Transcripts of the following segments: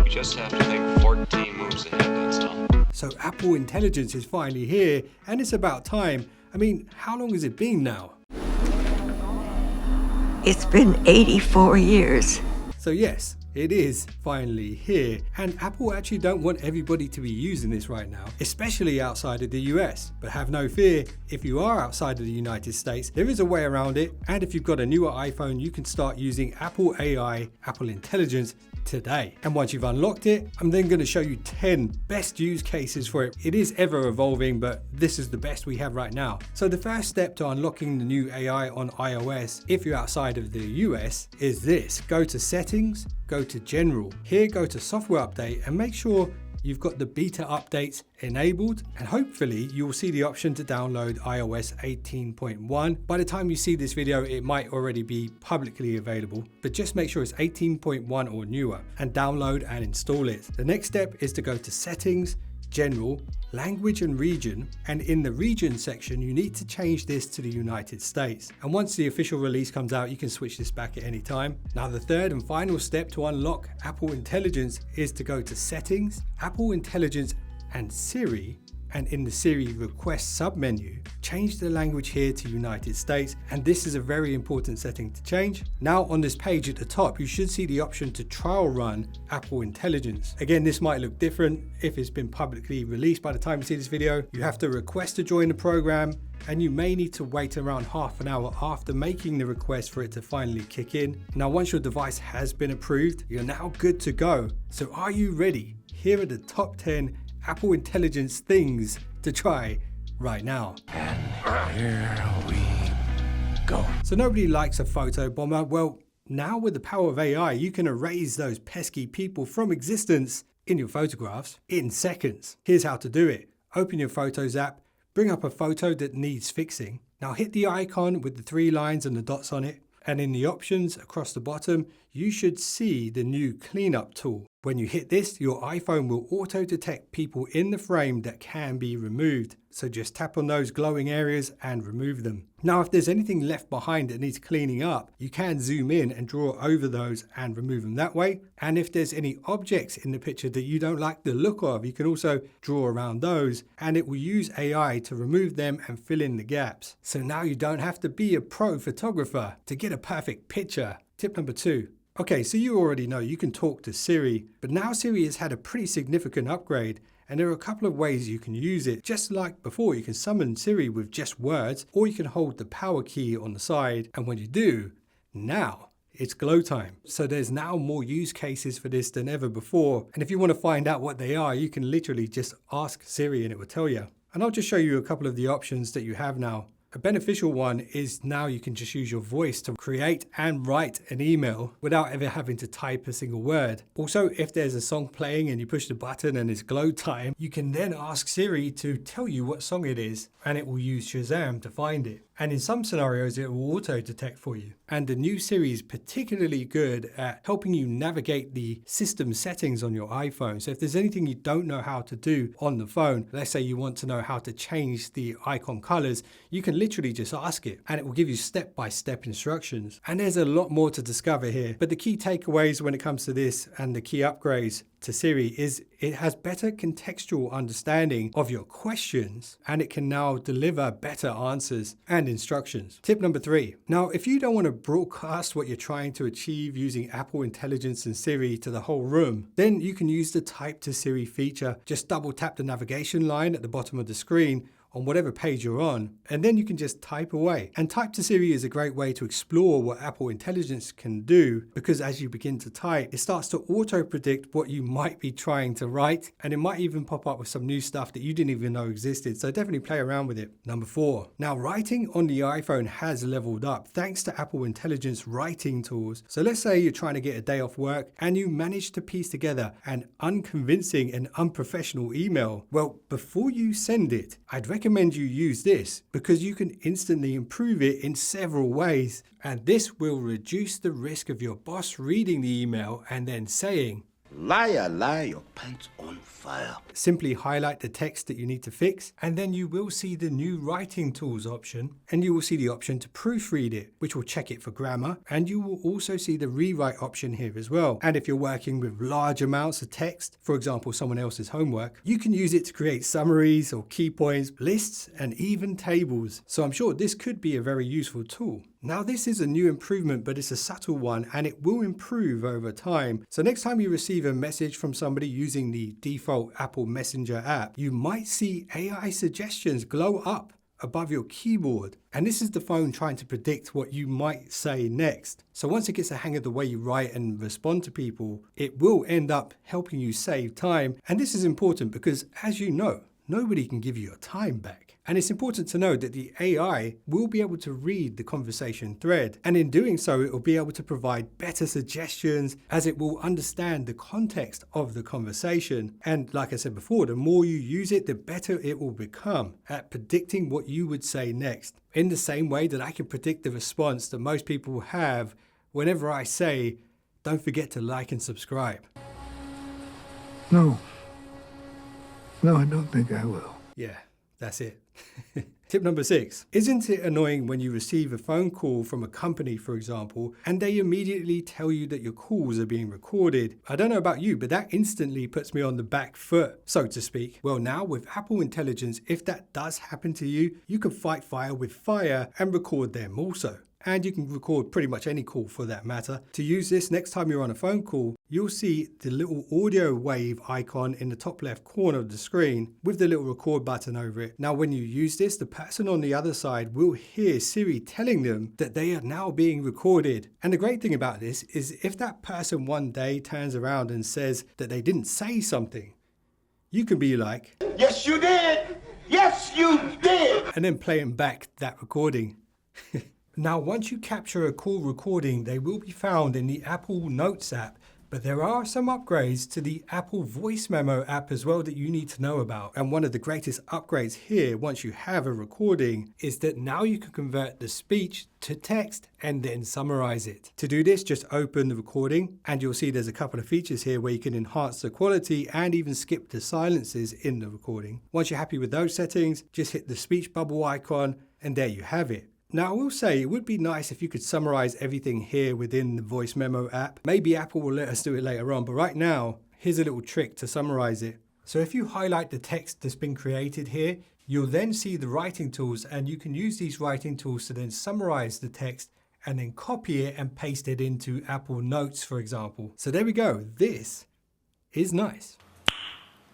We just have to think 14 moves ahead, that's all. So Apple Intelligence is finally here, and it's about time. I mean, how long has it been now? It's been 84 years. So yes, it is finally here, and Apple actually don't want everybody to be using this right now, especially outside of the US. But have no fear, if you are outside of the United States, there is a way around it, and if you've got a newer iPhone, you can start using Apple AI, Apple Intelligence today. And once you've unlocked it, I'm then going to show you 10 best use cases for it. It is ever evolving, but this is the best we have right now. So the first step to unlocking the new AI on iOS, if you're outside of the US, is this. Go to Settings, go to General. Here, go to Software Update and make sure you've got the beta updates enabled, and hopefully you will see the option to download iOS 18.1. By the time you see this video, it might already be publicly available, but just make sure it's 18.1 or newer and download and install it. The next step is to go to Settings, General, Language and Region, and in the region section you need to change this to the United States. And once the official release comes out, you can switch this back at any time. Now the third and final step to unlock Apple Intelligence is to go to Settings, Apple Intelligence and Siri, and in the Siri request submenu, change the language here to United States, and this is a very important setting to change. Now on this page at the top, you should see the option to trial run Apple Intelligence. Again, this might look different if it's been publicly released by the time you see this video. You have to request to join the program, and you may need to wait around half an hour after making the request for it to finally kick in. Now once your device has been approved, you're now good to go. So are you ready? Here are the top 10 Apple Intelligence things to try right now. And here we go. So nobody likes a photo bomber. Well, now with the power of AI, you can erase those pesky people from existence in your photographs in seconds. Here's how to do it. Open your Photos app, bring up a photo that needs fixing. Now hit the icon with the 3 lines and the dots on it. And in the options across the bottom, you should see the new cleanup tool. When you hit this, your iPhone will auto detect people in the frame that can be removed. So just tap on those glowing areas and remove them. Now, if there's anything left behind that needs cleaning up, you can zoom in and draw over those and remove them that way. And if there's any objects in the picture that you don't like the look of, you can also draw around those, and it will use AI to remove them and fill in the gaps. So now you don't have to be a pro photographer to get a perfect picture. Tip number 2. Okay, so you already know you can talk to Siri, but now Siri has had a pretty significant upgrade, and there are a couple of ways you can use it. Just like before, you can summon Siri with just words, or you can hold the power key on the side, and when you do, now it's glow time. So there's now more use cases for this than ever before, and if you want to find out what they are, you can literally just ask Siri and it will tell you. And I'll just show you a couple of the options that you have now. A beneficial one is now you can just use your voice to create and write an email without ever having to type a single word. Also, if there's a song playing and you push the button and it's glow time, you can then ask Siri to tell you what song it is, and it will use Shazam to find it. And in some scenarios, it will auto detect for you. And the new Siri is particularly good at helping you navigate the system settings on your iPhone. So if there's anything you don't know how to do on the phone, let's say you want to know how to change the icon colors, you can literally just ask it and it will give you step-by-step instructions. And there's a lot more to discover here. But the key takeaways when it comes to this and the key upgrades to Siri is it has better contextual understanding of your questions, and it can now deliver better answers and instructions. Tip number 3. Now, if you don't want to broadcast what you're trying to achieve using Apple Intelligence and Siri to the whole room, then you can use the Type to Siri feature. Just double tap the navigation line at the bottom of the screen on whatever page you're on, and then you can just type away. And Type to Siri is a great way to explore what Apple Intelligence can do, because as you begin to type, it starts to auto predict what you might be trying to write, and it might even pop up with some new stuff that you didn't even know existed. So definitely play around with it. Number 4. Now, writing on the iPhone has leveled up thanks to Apple Intelligence writing tools. So let's say you're trying to get a day off work and you manage to piece together an unconvincing and unprofessional email. Well, before you send it, I'd recommend you use this, because you can instantly improve it in several ways, and this will reduce the risk of your boss reading the email and then saying, Liar, liar, your pants on fire. Simply highlight the text that you need to fix, and then you will see the new writing tools option, and you will see the option to proofread it, which will check it for grammar, and you will also see the rewrite option here as well. And if you're working with large amounts of text, for example, someone else's homework, you can use it to create summaries or key points, lists, and even tables. So I'm sure this could be a very useful tool. Now this is a new improvement, but it's a subtle one and it will improve over time. So next time you receive a message from somebody using the default Apple Messenger app, you might see AI suggestions glow up above your keyboard. And this is the phone trying to predict what you might say next. So once it gets a hang of the way you write and respond to people, it will end up helping you save time. And this is important because, as you know, nobody can give you your time back. And it's important to know that the AI will be able to read the conversation thread. And in doing so, it will be able to provide better suggestions as it will understand the context of the conversation. And like I said before, the more you use it, the better it will become at predicting what you would say next. In the same way that I can predict the response that most people have whenever I say, don't forget to like and subscribe. No, I don't think I will. Yeah, that's it. Tip number 6. Isn't it annoying when you receive a phone call from a company, for example, and they immediately tell you that your calls are being recorded? I don't know about you, but that instantly puts me on the back foot, so to speak. Well, now with Apple Intelligence, if that does happen to you, you can fight fire with fire and record them also. And you can record pretty much any call for that matter. To use this, next time you're on a phone call, you'll see the little audio wave icon in the top left corner of the screen with the little record button over it. Now, when you use this, the person on the other side will hear Siri telling them that they are now being recorded. And the great thing about this is if that person one day turns around and says that they didn't say something, you can be like, Yes, you did. Yes, you did. and then playing back that recording. Now, once you capture a call recording, they will be found in the Apple Notes app, but there are some upgrades to the Apple Voice Memo app as well that you need to know about. And one of the greatest upgrades here, once you have a recording, is that now you can convert the speech to text and then summarize it. To do this, just open the recording and you'll see there's a couple of features here where you can enhance the quality and even skip the silences in the recording. Once you're happy with those settings, just hit the speech bubble icon and there you have it. Now, I will say it would be nice if you could summarize everything here within the Voice Memo app. Maybe Apple will let us do it later on, but right now, here's a little trick to summarize it. So if you highlight the text that's been created here, you'll then see the writing tools, and you can use these writing tools to then summarize the text and then copy it and paste it into Apple Notes, for example. So there we go. This is nice.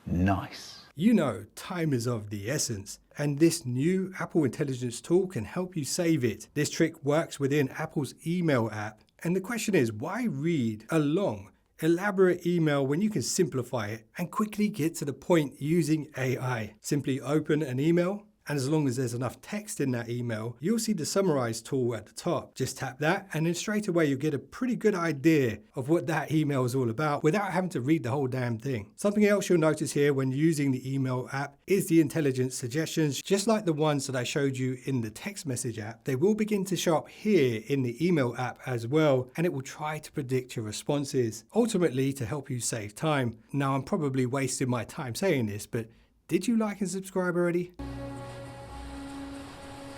Nice. You know, time is of the essence, and this new Apple Intelligence tool can help you save it. This trick works within Apple's email app. And the question is, why read a long, elaborate email when you can simplify it and quickly get to the point using AI? Simply open an email, and as long as there's enough text in that email, you'll see the summarize tool at the top. Just tap that, and then straight away you'll get a pretty good idea of what that email is all about without having to read the whole damn thing. Something else you'll notice here when using the email app is the intelligent suggestions. Just like the ones that I showed you in the text message app, they will begin to show up here in the email app as well, and it will try to predict your responses, ultimately to help you save time. Now, I'm probably wasting my time saying this, but did you like and subscribe already?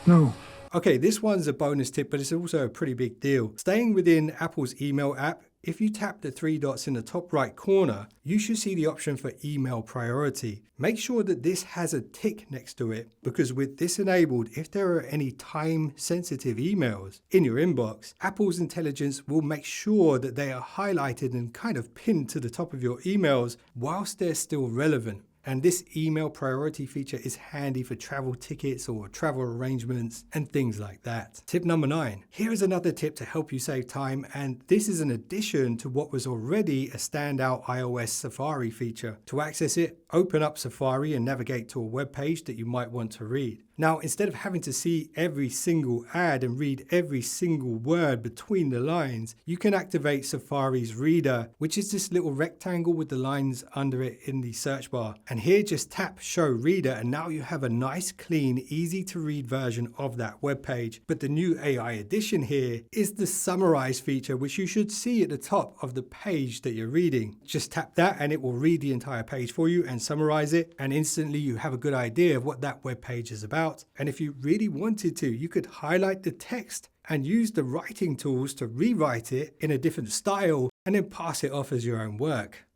No. Okay, this one's a bonus tip, but it's also a pretty big deal. Staying within Apple's email app, if you tap the 3 dots in the top right corner, you should see the option for email priority. Make sure that this has a tick next to it, because with this enabled, if there are any time-sensitive emails in your inbox, Apple's intelligence will make sure that they are highlighted and kind of pinned to the top of your emails whilst they're still relevant. And this email priority feature is handy for travel tickets or travel arrangements and things like that. Tip number 9. Here is another tip to help you save time, and this is an addition to what was already a standout iOS Safari feature. To access it, open up Safari and navigate to a web page that you might want to read. Now, instead of having to see every single ad and read every single word between the lines, you can activate Safari's reader, which is this little rectangle with the lines under it in the search bar. And here just tap show reader, and now you have a nice, clean, easy to read version of that web page. But the new AI addition here is the summarize feature, which you should see at the top of the page that you're reading. Just tap that and it will read the entire page for you and summarize it, and instantly you have a good idea of what that web page is about. And if you really wanted to, you could highlight the text and use the writing tools to rewrite it in a different style and then pass it off as your own work.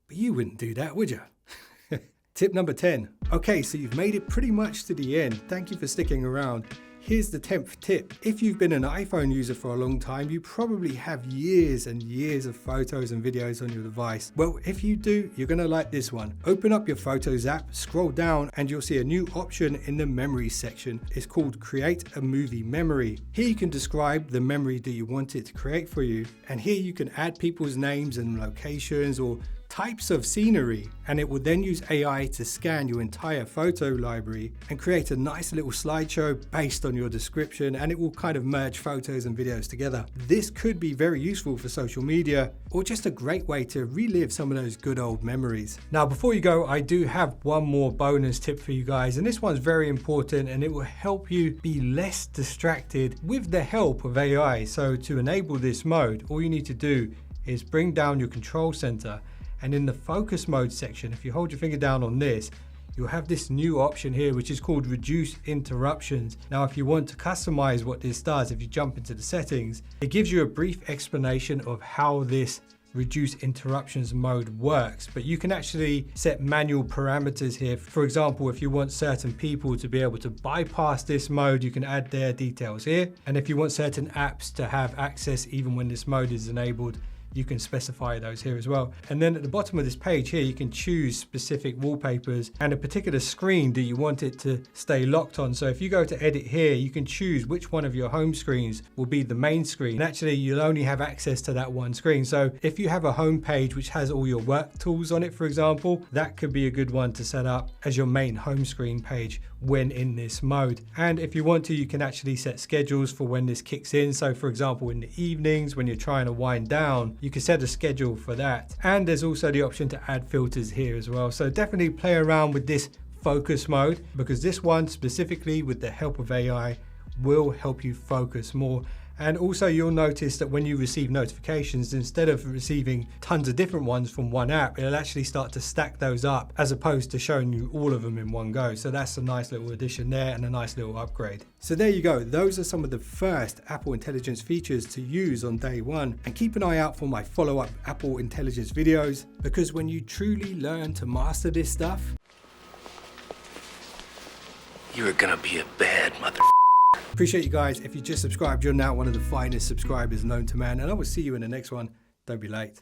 But you wouldn't do that, would you? Tip number 10. Okay, so you've made it pretty much to the end. Thank you for sticking around. Here's the 10th tip. If you've been an iPhone user for a long time, you probably have years and years of photos and videos on your device. Well, if you do, you're gonna like this one. Open up your Photos app, scroll down, and you'll see a new option in the Memories section. It's called Create a Movie Memory. Here you can describe the memory that you want it to create for you. And here you can add people's names and locations or types of scenery, and it will then use AI to scan your entire photo library and create a nice little slideshow based on your description, and it will kind of merge photos and videos together. This could be very useful for social media or just a great way to relive some of those good old memories. Now, before you go, I do have one more bonus tip for you guys, and this one's very important and it will help you be less distracted with the help of AI. So to enable this mode, all you need to do is bring down your control center, and in the focus mode section, if you hold your finger down on this, you'll have this new option here, which is called Reduce Interruptions. Now, if you want to customize what this does, if you jump into the settings, it gives you a brief explanation of how this Reduce Interruptions mode works, but you can actually set manual parameters here. For example, if you want certain people to be able to bypass this mode, you can add their details here. And if you want certain apps to have access even when this mode is enabled, you can specify those here as well. And then at the bottom of this page here, you can choose specific wallpapers and a particular screen that you want it to stay locked on. So if you go to edit here, you can choose which one of your home screens will be the main screen. And actually, you'll only have access to that one screen. So if you have a home page which has all your work tools on it, for example, that could be a good one to set up as your main home screen page when in this mode. And if you want to, you can actually set schedules for when this kicks in. So for example, in the evenings when you're trying to wind down, you can set a schedule for that. And there's also the option to add filters here as well. So definitely play around with this focus mode, because this one specifically with the help of AI will help you focus more. And also you'll notice that when you receive notifications, instead of receiving tons of different ones from one app, it'll actually start to stack those up as opposed to showing you all of them in one go. So that's a nice little addition there and a nice little upgrade. So there you go. Those are some of the first Apple Intelligence features to use on day one. And keep an eye out for my follow-up Apple Intelligence videos, because when you truly learn to master this stuff, You're gonna be a bad mother. appreciate you guys. If you just subscribed, you're now one of the finest subscribers known to man, and I will see you in the next one. Don't be late.